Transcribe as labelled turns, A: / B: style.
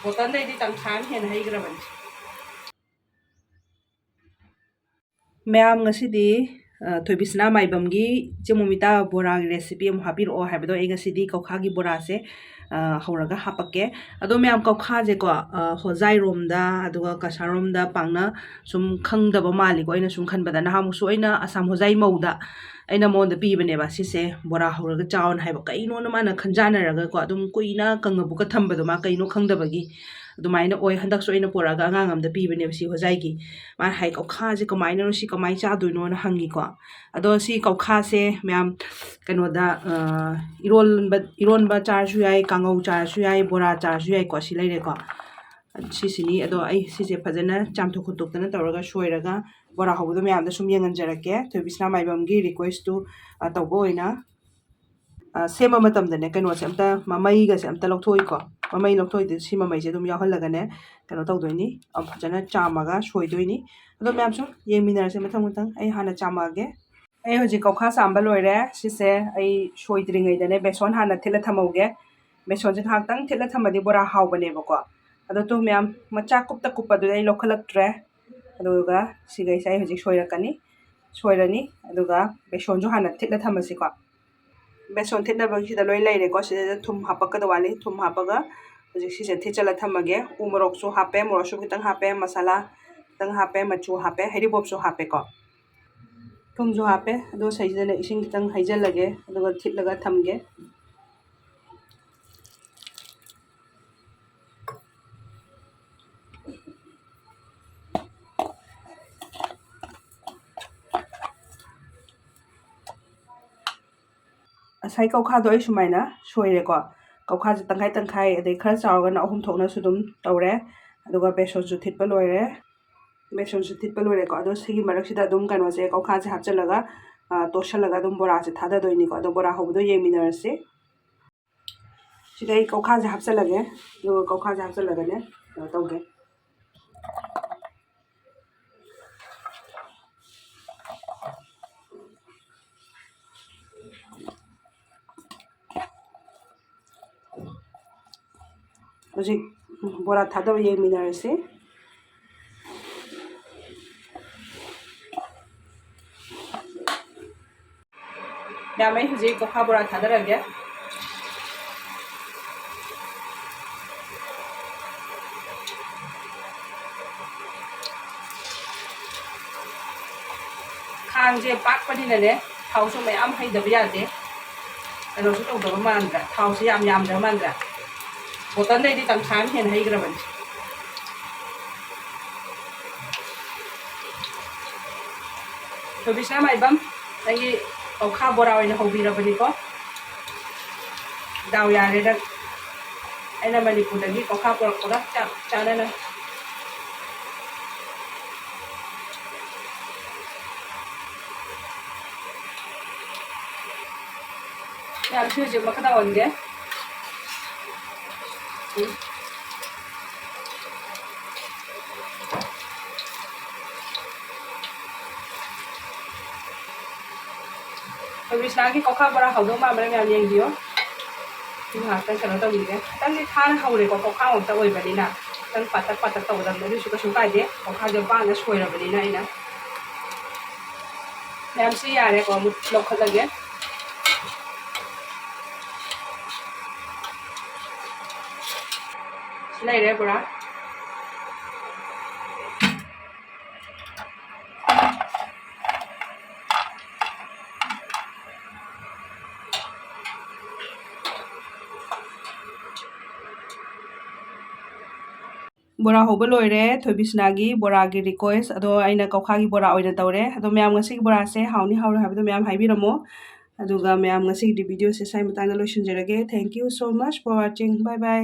A: ꯕꯣꯇꯜꯗꯩꯗꯤ ꯇꯪꯈꯥꯏ ꯑꯃ ꯍꯦꯟꯅ ꯍꯩꯈ꯭ꯔꯕꯅꯤ ꯃꯌꯥꯝ ꯉꯁꯤꯗꯤ ꯊꯣꯏꯕꯤꯁꯅꯥ ꯃꯥꯏꯕꯝꯒꯤ ꯆꯦꯃꯣꯃꯤꯇꯥ ꯕꯣꯔꯥꯒꯤ ꯔꯦꯁꯤꯄꯤ ꯑꯃꯨꯛ ꯍꯥꯞꯄꯤꯔꯛꯑꯣ ꯍꯥꯏꯕꯗꯣ ꯑꯩ ꯉꯁꯤꯗꯤ ꯀꯧꯈꯥꯒꯤ ꯕꯣꯔꯥꯁꯦ ꯍꯧꯔꯒ ꯍꯥꯞꯄꯛꯀꯦ ꯑꯗꯣ ꯃꯌꯥꯝ ꯀꯧꯈꯥꯁꯦꯀꯣ ꯍꯣꯖꯥꯏꯔꯣꯝꯗ ꯑꯗꯨꯒ ꯀꯁꯥꯔꯣꯝꯗ ꯄꯥꯛꯅ ꯁꯨꯝ ꯈꯪꯗꯕ ꯃꯥꯜꯂꯤꯀꯣ ꯑꯩꯅ ꯁꯨꯝ ꯈꯟꯕꯗ ꯅꯍꯥꯟꯃꯨꯛꯁꯨ ꯑꯩꯅ ꯑꯁꯥꯝ ꯍꯣꯖꯥꯏ ꯃꯧꯗ ꯑꯩꯅ ꯃꯉꯣꯟꯗ ꯄꯤꯕꯅꯦꯕ ꯁꯤꯁꯦ ꯕꯣꯔꯥ ꯍꯧꯔꯒ ꯆꯥꯎꯅ ꯍꯥꯏꯕ ꯀꯩꯅꯣꯅ ꯃꯥꯅ ꯈꯟꯖꯥꯟꯅꯔꯒꯀꯣ ꯑꯗꯨꯝ ꯀꯨꯏꯅ ꯀꯪꯉꯕꯨꯛꯀ ꯊꯝꯕꯗꯣ ꯃꯥ ꯀꯩꯅꯣ ꯈꯪꯗꯕꯒꯤ ꯑꯗꯨꯃꯥꯏꯅ ꯑꯣꯏ ꯍꯟꯗꯛꯁꯨ ꯑꯩꯅ ꯄꯨꯔꯛꯑꯒ ꯑꯉꯥꯡ ꯑꯃꯗ ꯄꯤꯕꯅꯦꯕ ꯁꯤ ꯍꯣꯖꯥꯏꯒꯤ ꯃꯥꯅ ꯍꯥꯏ ꯀꯧꯈꯥꯁꯦ ꯀꯃꯥꯏꯅꯅꯣ ꯁꯤ ꯀꯃꯥꯏꯅ ꯆꯥꯗꯣꯏꯅꯣꯅ ꯍꯪꯉꯤꯀꯣ ꯑꯗꯣ ꯁꯤ ꯀꯧꯈꯥꯁꯦ ꯃꯌꯥꯝ ꯀꯩꯅꯣꯗ ꯏꯔꯣꯟꯕ ꯆꯥꯔꯁꯨ ꯌꯥꯏ ꯀꯥꯡꯉꯧ ꯆꯥꯔꯁꯨ ꯌꯥꯏ ꯕꯣꯔꯥ ꯆꯥꯔꯁꯨ ꯌꯥꯏꯀꯣ ꯁꯤ ꯂꯩꯔꯦꯀꯣ ꯁꯤꯁꯤꯅꯤ ꯑꯗꯣ ꯑꯩ ꯁꯤꯁꯦ ꯐꯖꯅ ꯆꯥꯝꯊꯣꯛ ꯈꯣꯠꯇꯣꯛꯇꯅ ꯇꯧꯔꯒ ꯁꯣꯏꯔꯒ ꯕꯣꯔꯥ ꯍꯧꯕꯗꯣ ꯃꯌꯥꯝꯗ ꯁꯨꯝ ꯌꯦꯡꯍꯟꯖꯔꯛꯀꯦ ꯊꯣꯏꯕꯤꯁꯅꯥ ꯃꯥꯏꯕꯝꯒꯤ ꯔꯤꯀ꯭ꯋꯦꯁꯇꯨ ꯇꯧꯕ ꯑꯣꯏꯅ ꯁꯦꯝꯕ ꯃꯇꯝꯗꯅꯦ ꯀꯩꯅꯣꯁꯦ ꯑꯝꯇ ꯃꯃꯩꯒꯁꯦ ꯑꯝꯇ ꯂꯧꯊꯣꯛꯏꯀꯣ ꯃꯃꯩ ꯂꯧꯊꯣꯛꯏꯗꯤ ꯁꯤ ꯃꯃꯩꯁꯦ ꯑꯗꯨꯝ ꯌꯥꯎꯍꯜꯂꯒꯅꯦ ꯀꯩꯅꯣ ꯇꯧꯗꯣꯏꯅꯤ ꯐꯖꯅ ꯆꯥꯝꯃꯒ ꯁꯣꯏꯗꯣꯏꯅꯤ ꯑꯗꯣ ꯃꯌꯥꯝ ꯁꯨꯝ ꯌꯦꯡꯃꯤꯟꯅꯔꯁꯦ ꯃꯊꯪ ꯃꯊꯪ ꯑꯩ ꯍꯥꯟꯅ ꯆꯥꯝꯃꯛꯑꯒꯦ ꯑꯩ ꯍꯧꯖꯤꯛ ꯀꯧꯈꯥ ꯆꯥꯝꯕ ꯂꯣꯏꯔꯦ ꯁꯤꯁꯦ ꯑꯩ ꯁꯣꯏꯗ꯭ꯔꯤꯉꯩꯗꯅꯦ ꯕꯦꯁꯣꯟ ꯍꯥꯟꯅ ꯊꯤꯠꯂ ꯊꯝꯍꯧꯒꯦ ꯕꯦꯁꯣꯟꯁꯦ ꯉꯥꯏꯍꯥꯛꯇꯪ ꯊꯤꯠꯂ ꯊꯝꯃꯗꯤ ꯕꯣꯔꯥ ꯍꯥꯎꯕꯅꯦꯕꯀꯣ ꯑꯗꯣ ꯇꯨ ꯃꯌꯥꯝ ꯃꯆꯥ ꯀꯨꯞꯇ ꯀꯨꯞꯄꯗꯨꯗꯤ ꯑꯩ ꯂꯧꯈꯠꯂꯛꯇ꯭ꯔꯦ ꯑꯗꯨꯒ ꯁꯤꯒꯩꯁꯦ ꯑꯩ ꯍꯧꯖꯤꯛ ꯁꯣꯏꯔꯅꯤ ꯑꯗꯨꯒ ꯕꯦꯁꯣꯟꯁꯨ ꯍꯥꯟꯅ ꯊꯤꯠꯂ ꯊꯝꯃꯁꯤꯀꯣ ꯕꯦꯁꯣꯟ ꯊꯤꯠꯅꯕꯒꯤꯁꯤꯗ ꯂꯣꯏ ꯂꯩꯔꯦꯀꯣ ꯁꯤꯗ ꯊꯨꯝ ꯍꯥꯞꯄꯛꯀꯗ ꯋꯥꯠꯂꯤ ꯊꯨꯝ ꯍꯥꯞꯄꯒ ꯍꯧꯖꯤꯛ ꯁꯤꯁꯦ ꯊꯤꯠꯆꯜꯂ ꯊꯝꯃꯒꯦ ꯎ ꯃꯣꯔꯣꯛꯁꯨ ꯍꯥꯞꯄꯦ ꯃꯣꯔꯣꯛꯁꯨ ꯈꯤꯇꯪ ꯍꯥꯞꯄꯦ ꯃꯁꯥꯂꯥ ꯈꯤꯇꯪ ꯍꯥꯞꯄꯦ ꯃꯆꯨ ꯍꯥꯞꯄꯦ ꯍꯩꯔꯤꯕꯣꯞꯁꯨ ꯍꯥꯞꯄꯦꯀꯣ ꯊꯨꯝꯁꯨ ꯍꯥꯞꯄꯦ ꯑꯗꯣ ꯁꯤꯁꯤꯗꯅ ꯏꯁꯤꯡ ꯈꯤꯇꯪ ꯍꯩꯖꯤꯜꯂꯒꯦ ꯑꯗꯨꯒ ꯊꯤꯠꯂꯒ ꯊꯝꯒꯦ ꯉꯁꯥꯏ ꯀꯧꯈꯥꯗꯣ ꯑꯩ ꯁꯨꯃꯥꯏꯅ ꯁꯣꯏꯔꯦꯀꯣ ꯀꯧꯈꯥꯁꯦ ꯇꯪꯈꯥꯏ ꯇꯪꯈꯥꯏ ꯑꯗꯩ ꯈꯔ ꯆꯥꯎꯔꯒꯅ ꯑꯍꯨꯝ ꯊꯣꯛꯅꯁꯨ ꯑꯗꯨꯝ ꯇꯧꯔꯦ ꯑꯗꯨꯒ ꯕꯦꯁꯣꯟꯁꯨ ꯊꯤꯠꯄ ꯂꯣꯏꯔꯦ ꯂꯣꯏꯔꯦꯀꯣ ꯑꯗꯣ ꯁꯤꯒꯤ ꯃꯔꯛꯁꯤꯗ ꯑꯗꯨꯝ ꯀꯩꯅꯣꯁꯦ ꯀꯧꯈꯥꯁꯦ ꯍꯥꯞꯆꯤꯜꯂꯒ ꯇꯣꯠꯁꯜꯂꯒ ꯑꯗꯨꯝ ꯕꯣꯔꯥꯁꯦ ꯊꯥꯗꯗꯣꯏꯅꯤꯀꯣ ꯑꯗꯣ ꯕꯣꯔꯥ ꯍꯧꯕꯗꯣ ꯌꯦꯡꯃꯤꯟꯅꯔꯁꯤ ꯁꯤꯗ ꯑꯩ ꯀꯧꯈꯥꯁꯦ ꯍꯥꯞꯆꯤꯜꯂꯒꯦ ꯑꯗꯨꯒ ꯀꯧꯈꯥꯁꯦ ꯍꯥꯞꯆꯤꯜꯂꯒꯅꯦ ꯀꯩꯅꯣ ꯇꯧꯒꯦ ꯍꯧꯖꯤꯛ ꯕꯣꯔꯥ ꯊꯥꯗꯕ ꯌꯦꯡꯃꯤꯟꯅꯔꯁꯤ ꯃꯌꯥꯝ ꯑꯩ ꯍꯧꯖꯤꯛ ꯀꯧꯈꯥ ꯕꯣꯔꯥ ꯊꯥꯗꯔꯒꯦ ꯈꯥꯡꯁꯦ ꯄꯥꯛꯄꯅꯤꯅꯅꯦ ꯊꯥꯎꯁꯨ ꯃꯌꯥꯝ ꯍꯩꯗꯕ ꯌꯥꯗꯦ ꯀꯩꯅꯣꯁꯨ ꯇꯧꯗꯕ ꯃꯥꯟꯗ꯭ꯔꯥ ꯊꯥꯎꯁꯦ ꯌꯥꯝ ꯌꯥꯝꯗꯕ ꯃꯥꯟꯗ꯭ꯔꯥ ꯕꯣꯇꯜꯗꯩꯗꯤ ꯇꯪꯈꯥꯏ ꯑꯃ ꯍꯦꯟꯅ ꯍꯩꯈ꯭ꯔꯕꯅꯤ ꯊꯣꯏꯕꯤꯁꯅꯥ ꯃꯥꯏꯕꯝ ꯅꯪꯒꯤ ꯀꯧꯈꯥ ꯕꯣꯔꯥ ꯑꯣꯏꯅ ꯍꯧꯕꯤꯔꯕꯅꯤꯀꯣ ꯗꯥꯎ ꯌꯥꯔꯦ ꯅꯪ ꯑꯩꯅ ꯃꯅꯤꯄꯨꯔꯗꯒꯤ ꯀꯧꯈꯥ ꯄꯨꯔꯛꯄꯒ ꯆꯞ ꯆꯥꯅꯅ ꯌꯥꯝ ꯁꯤ ꯍꯧꯖꯤꯛ ꯃꯈꯥꯗ ꯑꯣꯟꯒꯦ ꯊꯣꯏꯕꯤꯁꯅꯥꯒꯤ ꯀꯧꯈꯥ ꯕꯣꯔꯥ ꯍꯧꯗꯧ ꯃꯥꯟꯕꯅ ꯃꯌꯥꯝ ꯌꯦꯡꯕꯤꯌꯣ ꯁꯤ ꯉꯥꯏꯍꯥꯛꯇꯪ ꯀꯩꯅꯣ ꯇꯧꯈꯤꯒꯦ ꯈꯤꯇꯪꯗꯤ ꯊꯥꯅ ꯍꯧꯔꯦꯀꯣ ꯀꯧꯈꯥ ꯉꯥꯛꯇ ꯑꯣꯏꯕꯅꯤꯅ ꯈꯤꯇꯪ ꯄꯥꯇꯛ ꯄꯥꯇꯛ ꯇꯧꯒꯗꯕꯅꯤ ꯑꯗꯨꯁꯨ ꯀꯩꯁꯨ ꯀꯥꯏꯗꯦ ꯀꯧꯈꯥꯁꯦ ꯄꯥꯅ ꯁꯣꯏꯔꯕꯅꯤꯅ ꯑꯩꯅ ꯃꯌꯥꯝ ꯁꯤ ꯌꯥꯔꯦꯀꯣ ꯑꯃꯨꯛ ꯂꯧꯈꯠꯂꯒꯦ ꯁꯤ ꯂꯩꯔꯦ ꯕꯣꯔꯥ ꯕꯣꯔꯥ ꯍꯧꯕ ꯂꯣꯏꯔꯦ ꯊꯣꯏꯕꯤꯁꯅꯥꯒꯤ ꯕꯣꯔꯥꯒꯤ ꯔꯤꯀ꯭ꯋꯦꯁ ꯑꯗꯣ ꯑꯩꯅ ꯀꯧꯈꯥꯒꯤ ꯕꯣꯔꯥ ꯑꯣꯏꯅ ꯇꯧꯔꯦ ꯑꯗꯣ ꯃꯌꯥꯝ ꯉꯁꯤꯒꯤ ꯕꯣꯔꯥꯁꯦ ꯍꯥꯎꯅꯤ ꯍꯥꯎꯔꯣꯏ ꯍꯥꯏꯕꯗꯣ ꯃꯌꯥꯝ ꯍꯥꯏꯕꯤꯔꯝꯃꯣ ꯑꯗꯨꯒ ꯃꯌꯥꯝ ꯉꯁꯤꯒꯤ ꯚꯤꯗꯤꯑꯣꯁꯦ ꯁ꯭ꯋꯥꯏ ꯃꯇꯥꯡꯗ ꯂꯣꯏꯁꯤꯟꯖꯔꯒꯦ thank you so much for watching bye by